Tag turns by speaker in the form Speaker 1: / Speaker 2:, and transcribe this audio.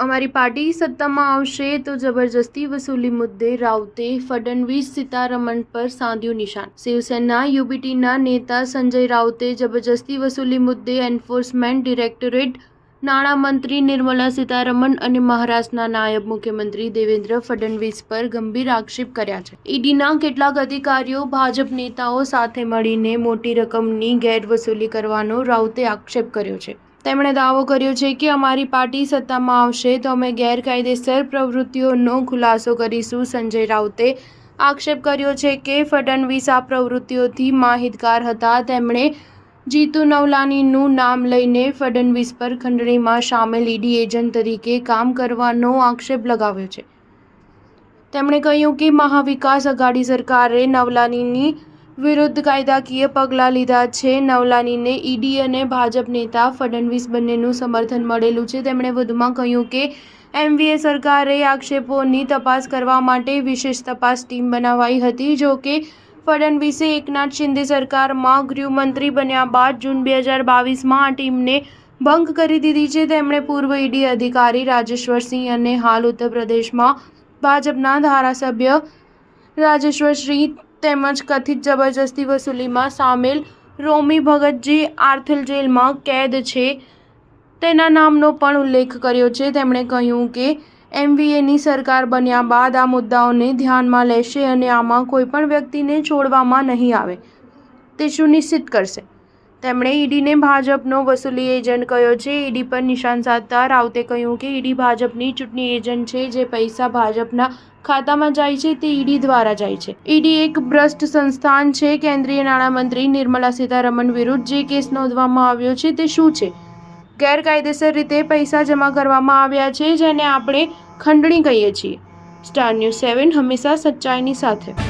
Speaker 1: અમારી પાર્ટી સત્તામાં આવશે તો જબરજસ્તી વસૂલી મુદ્દે રાઉતે ફડણવીસ સીતારમણ પર સાધ્યું નિશાન। શિવસેના યુબીટીના નેતા સંજય રાઉતે જબરજસ્તી વસૂલી મુદ્દે એન્ફોર્સમેન્ટ ડિરેક્ટોરેટ, નાણામંત્રી નિર્મલા સીતારમણ અને મહારાષ્ટ્રના નાયબ મુખ્યમંત્રી દેવેન્દ્ર ફડણવીસ પર ગંભીર આક્ષેપ કર્યા છે। ઈડીના કેટલાક અધિકારીઓ ભાજપ નેતાઓ સાથે મળીને મોટી રકમની ગેરવસૂલી કરવાનો રાઉતે આક્ષેપ કર્યો છે। તેમણે દાવો કર્યો છે કે અમારી પાર્ટી સત્તામાં આવશે તો અમે ગેરકાયદેસર પ્રવૃત્તિઓનો ખુલાસો કરીશું। સંજય રાઉતે આક્ષેપ કર્યો છે કે ફડણવીસ આ પ્રવૃત્તિઓથી માહિતગાર હતા। તેમણે જીતુ નવલાનીનું નામ લઈને ફડણવીસ પર ખંડણીમાં સામેલ ઈડી એજન્ટ તરીકે કામ કરવાનો આક્ષેપ લગાવ્યો છે। તેમણે કહ્યું કે મહાવિકાસ અઘાડી સરકારે નવલાનીની વિરુદ્ધ કાયદાકીય પગલાં લીધા છે। નવલાનીને ઈડી અને ભાજપ નેતા ફડણવીસ બંનેનું સમર્થન મળેલું છે। તેમણે વધુમાં કહ્યું કે એનડીએ સરકારે આક્ષેપોની તપાસ કરવા માટે વિશેષ તપાસ ટીમ બનાવાઈ હતી। જો કે ફડણવીસે એકનાથ શિંદે સરકારમાં ગૃહમંત્રી બન્યા બાદ જૂન 2022માં આ ટીમને ભંગ કરી દીધી છે। તેમણે પૂર્વ ઈડી અધિકારી રાજેશ્વર સિંહ અને હાલ ઉત્તર પ્રદેશમાં ભાજપના ધારાસભ્ય રાજેશ્વર સિંહ તેમજ કથિત જબરજસ્તી વસૂલીમાં સામેલ રોમી ભગત જે આર્થલ જેલમાં કેદ છે તેના નામનો પણ ઉલ્લેખ કર્યો છે। તેમણે કહ્યું કે એનડીએની સરકાર બન્યા બાદ આ મુદ્દાઓને ધ્યાનમાં લેશે અને આમાં કોઈપણ વ્યક્તિને છોડવામાં નહીં આવે તે સુનિશ્ચિત કરશે। તેમણે ઈડીને ભાજપનો વસૂલી એજન્ટ કહ્યો છે। ઈડી પર નિશાન સાધતા રાઉતે કહ્યું કે ઈડી ભાજપની ચૂંટણી એજન્ટ છે। જે પૈસા ભાજપના ખાતામાં જાય છે તે ઈડી દ્વારા જાય છે। ઈડી એક ભ્રષ્ટ સંસ્થાન છે। કેન્દ્રીય નાણામંત્રી નિર્મલા સીતારમણ વિરુદ્ધ જે કેસ નોંધવામાં આવ્યો છે તે શું છે? ગેરકાયદેસર રીતે પૈસા જમા કરવામાં આવ્યા છે, જેને આપણે ખંડણી કહીએ છીએ। સ્ટાર ન્યૂઝ 7 હંમેશા સચ્ચાઈની સાથે।